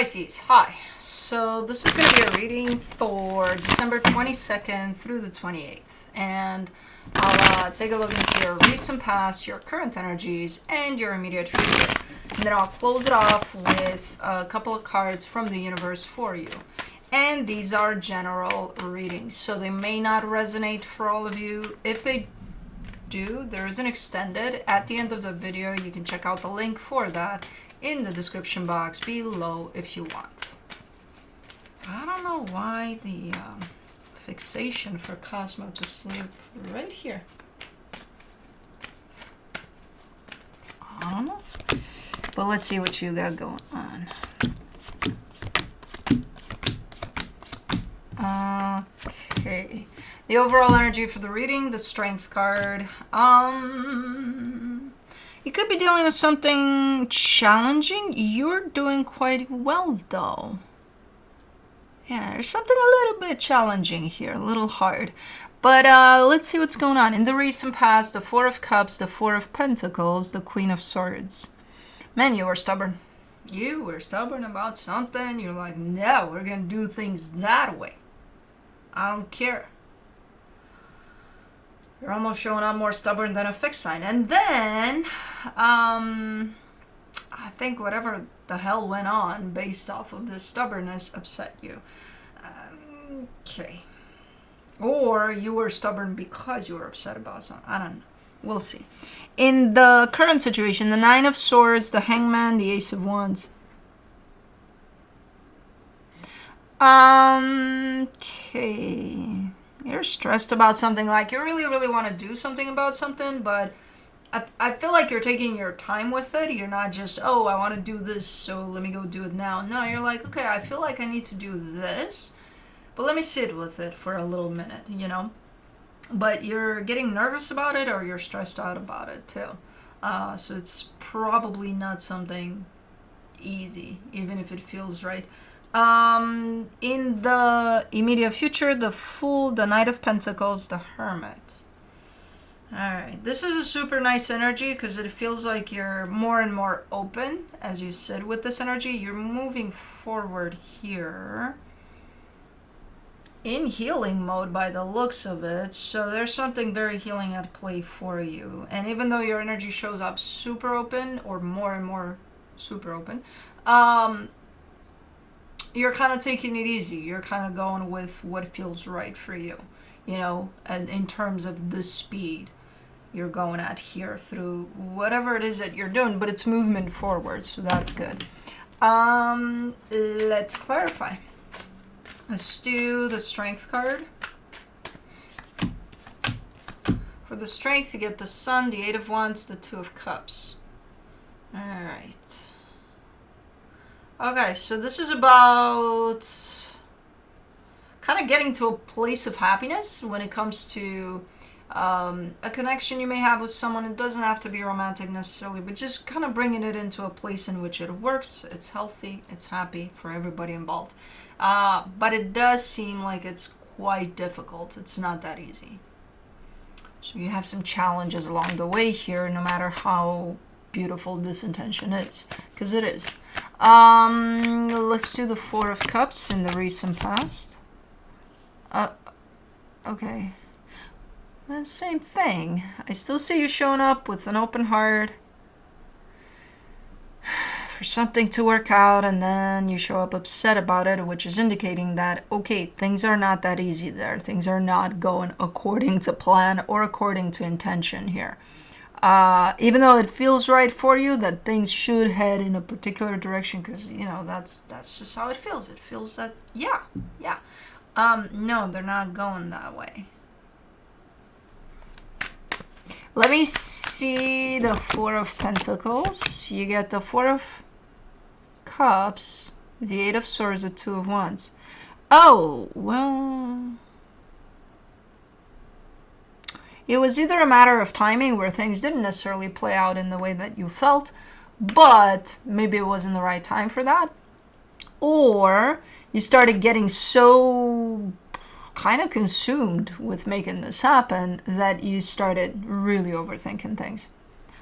Pisces, hi. So this is going to be a reading for December 22nd through the 28th. And I'll take a look into your recent past, your current energies, and your immediate future. And then I'll close it off with a couple of cards from the universe for you. And these are general readings, so they may not resonate for all of you. If they do, there is an extended at the end of the video. You can check out the link for that in the description box below if you want. I don't know why the fixation for Cosmo to sleep right here. I don't know. But let's see what you got going on. Okay. The overall energy for the reading, the Strength card. You could be dealing with something challenging. You're doing quite well, though. Yeah, there's something a little bit challenging here, a little hard. But let's see what's going on. In the recent past, the Four of Cups, the Four of Pentacles, the Queen of Swords. Man, you were stubborn. You were stubborn about something. You're like, no, we're going to do things that way. I don't care. You're almost showing up more stubborn than a fixed sign. And then, I think whatever the hell went on based off of this stubbornness upset you. Okay. Or you were stubborn because you were upset about something. I don't know. We'll see. In the current situation, the Nine of Swords, the Hangman, the Ace of Wands. Okay. You're stressed about something, like you really, really want to do something about something, but I feel like you're taking your time with it. You're not just, oh, I want to do this, so let me go do it now. No, you're like, okay, I feel like I need to do this, but let me sit with it for a little minute, you know? But you're getting nervous about it, or you're stressed out about it too. So it's probably not something easy, even if it feels right. In the immediate future, the Fool, the Knight of Pentacles, the Hermit. Alright, this is a super nice energy because it feels like you're more and more open as you sit with this energy. You're moving forward here in healing mode by the looks of it. So there's something very healing at play for you. And even though your energy shows up super open, or more and more super open, you're kind of taking it easy. You're kind of going with what feels right for you, you know, and in terms of the speed you're going at here through whatever it is that you're doing, but it's movement forward, so that's good. Let's clarify. Let's do the Strength card. For the Strength, you get the Sun, the Eight of Wands, the Two of Cups. All right. Okay, so this is about kind of getting to a place of happiness when it comes to a connection you may have with someone. It doesn't have to be romantic necessarily, but just kind of bringing it into a place in which it works, it's healthy, it's happy for everybody involved. But it does seem like it's quite difficult. It's not that easy. So you have some challenges along the way here, no matter how beautiful this intention is, because it is. Let's do the Four of Cups in the recent past. Okay. Well, same thing. I still see you showing up with an open heart for something to work out, and then you show up upset about it, which is indicating that, okay, things are not that easy there. Things are not going according to plan or according to intention here. Even though it feels right for you that things should head in a particular direction, because, you know, that's just how it feels. It feels that, yeah. No, they're not going that way. Let me see the Four of Pentacles. You get the Four of Cups, the Eight of Swords, the Two of Wands. Oh, well, it was either a matter of timing where things didn't necessarily play out in the way that you felt, but maybe it wasn't the right time for that. Or you started getting so kind of consumed with making this happen that you started really overthinking things,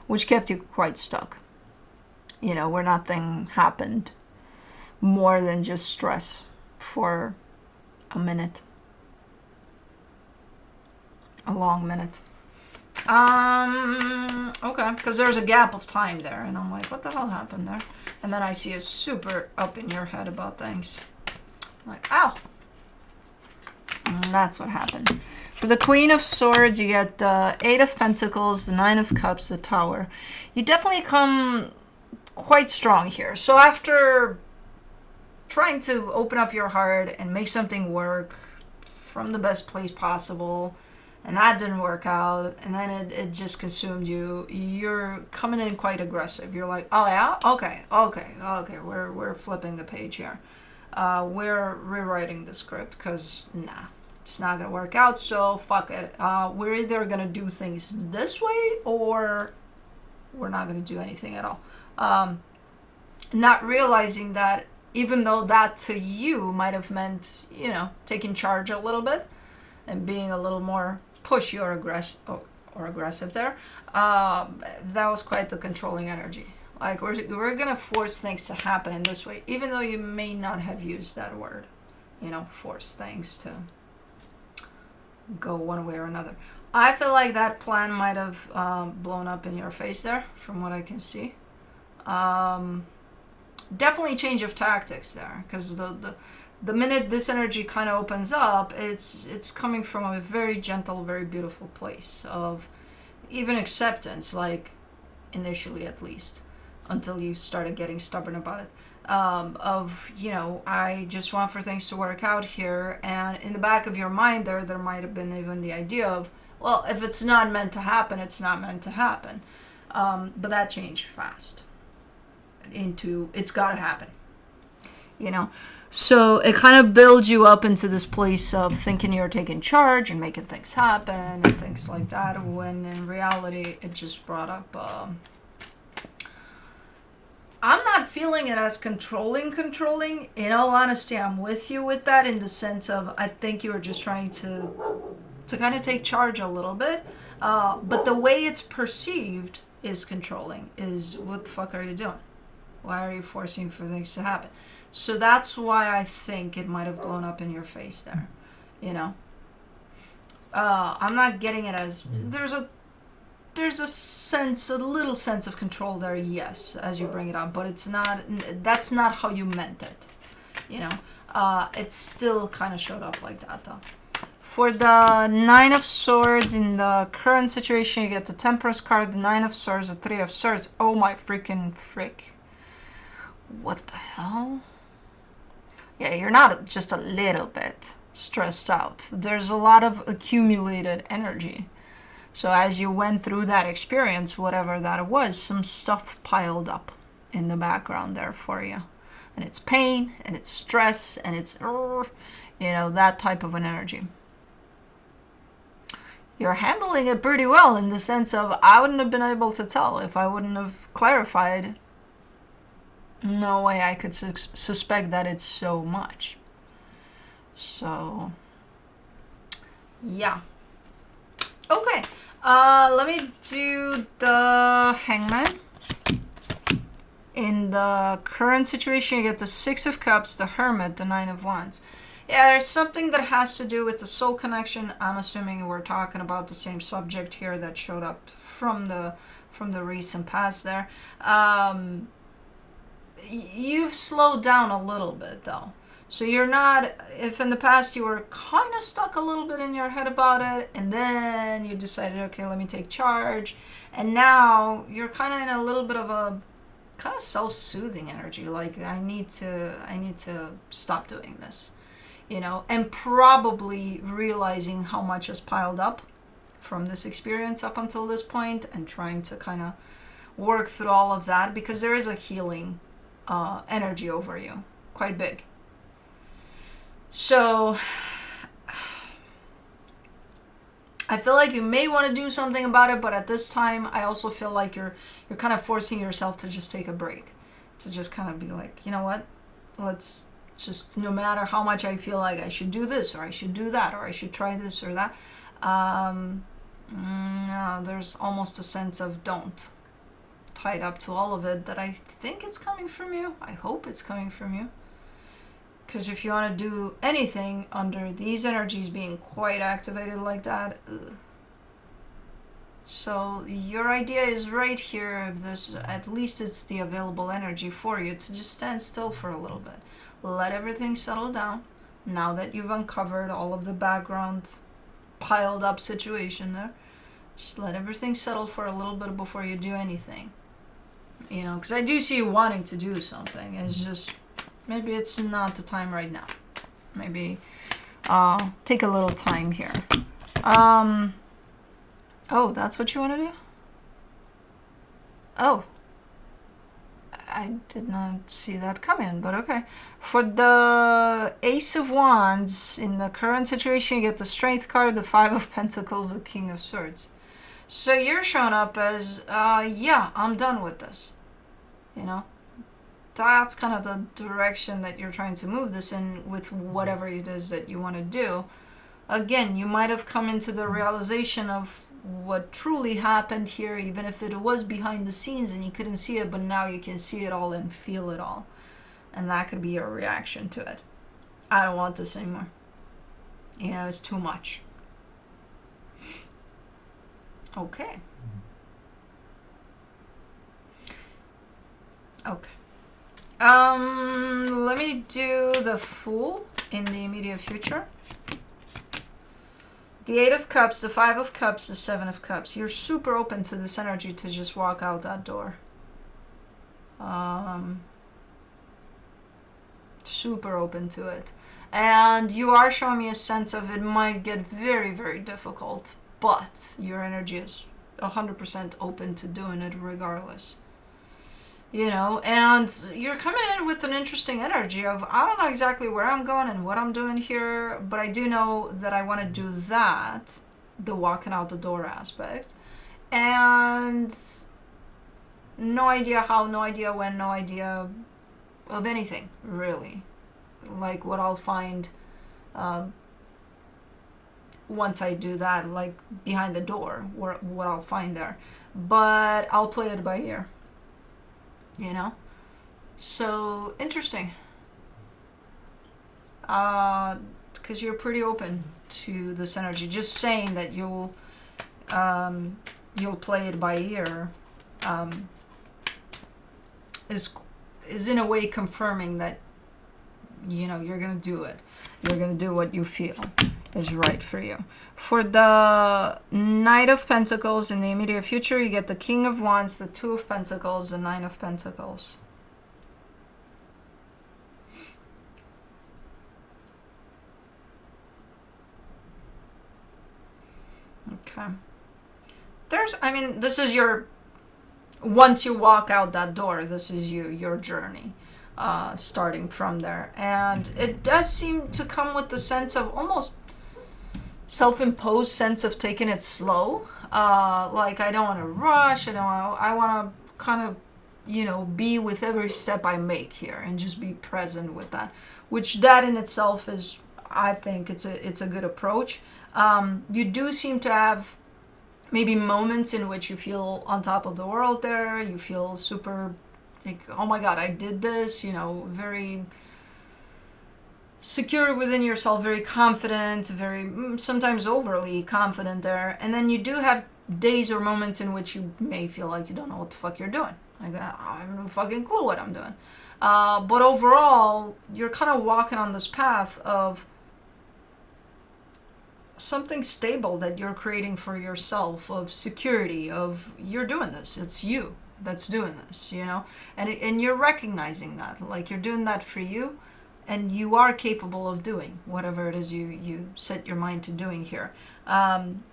which kept you quite stuck. You know, where nothing happened more than just stress for a minute. A long minute. Okay, because there's a gap of time there, and I'm like, what the hell happened there? And then I see a super up in your head about things. I'm like, ow. And that's what happened. For the Queen of Swords, you get the 8 of Pentacles, the 9 of Cups, the Tower. You definitely come quite strong here. So after trying to open up your heart and make something work from the best place possible, and that didn't work out, and then it just consumed you, you're coming in quite aggressive. You're like, oh yeah? Okay, we're flipping the page here. We're rewriting the script, because nah, it's not gonna work out, so fuck it. We're either gonna do things this way, or we're not gonna do anything at all. Not realizing that even though that to you might have meant, taking charge a little bit and being a little more pushy or aggressive there, that was quite the controlling energy. Like, we're gonna force things to happen in this way, even though you may not have used that word. Force things to go one way or another. I feel like that plan might have blown up in your face there, from what I can see. Definitely change of tactics there, because the minute this energy kind of opens up, it's coming from a very gentle, very beautiful place of even acceptance, like initially at least, until you started getting stubborn about it. I just want for things to work out here, and in the back of your mind there might have been even the idea of, well, if it's not meant to happen, it's not meant to happen. But that changed fast into it's gotta happen. So it kind of builds you up into this place of thinking you're taking charge and making things happen and things like that, when in reality it just brought up I'm not feeling it as controlling. In all honesty, I'm with you with that, in the sense of I think you were just trying to kind of take charge a little bit, but the way it's perceived is controlling, is what the fuck are you doing? Why are you forcing for things to happen? So that's why I think it might have blown up in your face there. I'm not getting it as there's a little sense of control there, yes, as you bring it up, but that's not how you meant it. It still kind of showed up like that though. For the 9 of Swords, in the current situation, you get the Temperance card, the 9 of Swords, the 3 of Swords. Oh my freaking frick. What the hell? Yeah, you're not just a little bit stressed out. There's a lot of accumulated energy. So as you went through that experience, whatever that was, some stuff piled up in the background there for you. And it's pain, and it's stress, and it's, that type of an energy. You're handling it pretty well, in the sense of I wouldn't have been able to tell if I wouldn't have clarified. No way I could suspect that it's so much. So, yeah. Okay, let me do the Hangman. In the current situation, you get the 6 of Cups, the Hermit, the 9 of Wands. Yeah, there's something that has to do with the soul connection. I'm assuming we're talking about the same subject here that showed up from the recent past there. You've slowed down a little bit though. So you're not, if in the past you were kind of stuck a little bit in your head about it, and then you decided, okay, let me take charge, and now you're kind of in a little bit of a kind of self-soothing energy, like I need to stop doing this, and probably realizing how much has piled up from this experience up until this point, and trying to kind of work through all of that, because there is a healing energy over you, quite big. So I feel like you may want to do something about it, but at this time I also feel like you're kind of forcing yourself to just take a break, to just kind of be like, you know what, let's just, no matter how much I feel like I should do this or I should do that or I should try this or that, no, there's almost a sense of don't, tied up to all of it, that I think it's coming from you. I hope it's coming from you. Because if you want to do anything under these energies being quite activated like that, ugh. So your idea is right here. If this, at least it's the available energy for you to just stand still for a little bit. Let everything settle down. Now that you've uncovered all of the background piled up situation there, just let everything settle for a little bit before you do anything. You know, because I do see you wanting to do something. It's just, maybe it's not the time right now. Maybe take a little time here. Oh, that's what you want to do? Oh. I did not see that come in, but okay. For the Ace of Wands, in the current situation, you get the Strength card, the Five of Pentacles, the King of Swords. So you're showing up as, yeah, I'm done with this. You know? That's kind of the direction that you're trying to move this in with whatever it is that you want to do. Again, you might have come into the realization of what truly happened here, even if it was behind the scenes and you couldn't see it, but now you can see it all and feel it all. And that could be your reaction to it. I don't want this anymore. You know, it's too much. Okay. Okay. Let me do the Fool in the immediate future. The Eight of Cups, the Five of Cups, the Seven of Cups. You're super open to this energy to just walk out that door. Super open to it. And you are showing me a sense of it might get very, very difficult, but your energy is 100% open to doing it regardless. You know, and you're coming in with an interesting energy of, I don't know exactly where I'm going and what I'm doing here, but I do know that I want to do that, the walking out the door aspect. And no idea how, no idea when, no idea of anything, really. Like what I'll find once I do that, like behind the door, what I'll find there. But I'll play it by ear. You know, so interesting. Because you're pretty open to this energy. Just saying that you'll play it by ear is in a way confirming that, you know, you're gonna do it. You're gonna do what you feel is right for you. For the Knight of Pentacles in the immediate future, you get the King of Wands, the Two of Pentacles, the Nine of Pentacles. Okay. This is your, once you walk out that door, this is your journey. Starting from there. And it does seem to come with the sense of almost self-imposed sense of taking it slow. Like, I don't want to rush. I want to kind of, you know, be with every step I make here and just be present with that, which that in itself is, I think it's a good approach. You do seem to have maybe moments in which you feel on top of the world there. You feel super like, oh my God, I did this, you know, very secure within yourself, very confident, very sometimes overly confident there. And then you do have days or moments in which you may feel like you don't know what the fuck you're doing. Like, I have no fucking clue what I'm doing. But overall, you're kind of walking on this path of something stable that you're creating for yourself, of security, of you're doing this. It's you that's doing this, you know, and you're recognizing that, like, you're doing that for you, and you are capable of doing whatever it is you set your mind to doing here.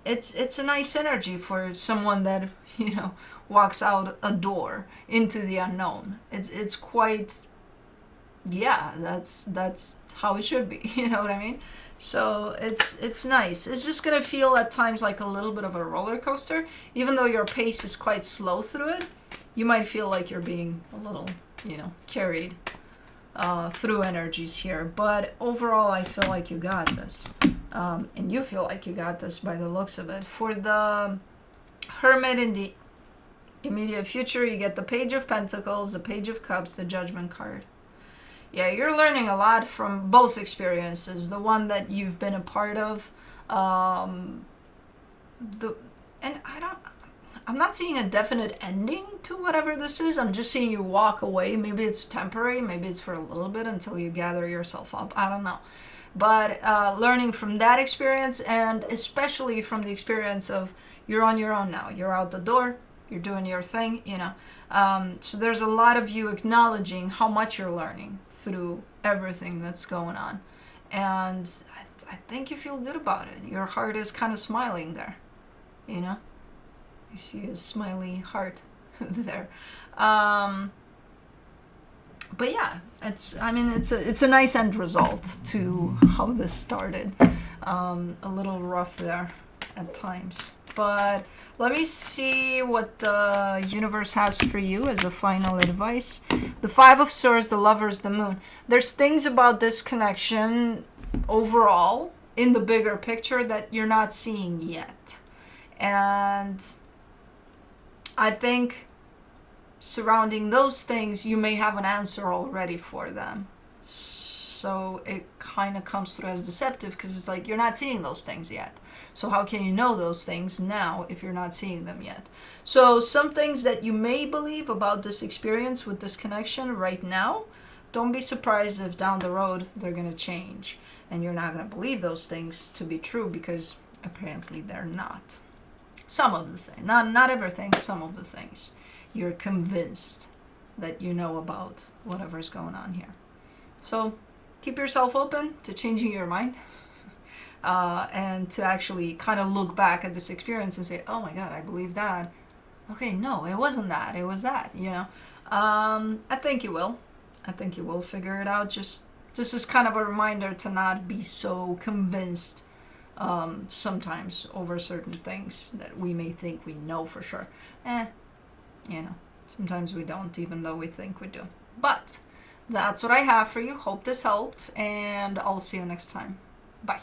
It's a nice energy for someone that, you know, walks out a door into the unknown. It's quite, yeah, that's how it should be. You know what I mean? So it's nice. It's just gonna feel at times like a little bit of a roller coaster, even though your pace is quite slow through it. You might feel like you're being a little, you know, carried through energies here. But overall, I feel like you got this. And you feel like you got this by the looks of it. For the Hermit in the immediate future, you get the Page of Pentacles, the Page of Cups, the Judgment card. Yeah, you're learning a lot from both experiences. The one that you've been a part of, um, the and I'm not seeing a definite ending to whatever this is. I'm just seeing you walk away. Maybe it's temporary. Maybe it's for a little bit until you gather yourself up. I don't know. But learning from that experience, and especially from the experience of you're on your own now. You're out the door. You're doing your thing, you know. So there's a lot of you acknowledging how much you're learning through everything that's going on. And I think you feel good about it. Your heart is kind of smiling there, you know. You see a smiley heart there. Um, but yeah, it's a nice end result to how this started. A little rough there at times. But let me see what the universe has for you as a final advice. The Five of Swords, the Lovers, the Moon. There's things about this connection overall in the bigger picture that you're not seeing yet. And I think surrounding those things, you may have an answer already for them. So it kind of comes through as deceptive because it's like you're not seeing those things yet. So how can you know those things now if you're not seeing them yet? So some things that you may believe about this experience with this connection right now, don't be surprised if down the road they're going to change and you're not going to believe those things to be true because apparently they're not. Some of the things, not everything, some of the things. You're convinced that you know about whatever's going on here. So keep yourself open to changing your mind and to actually kind of look back at this experience and say, oh my God, I believe that. Okay, no, it wasn't that. It was that, you know. I think you will. I think you will figure it out. Just this is kind of a reminder to not be so convinced sometimes over certain things that we may think we know for sure. You know, sometimes we don't, even though we think we do. But that's what I have for you. Hope this helped, and I'll see you next time. Bye.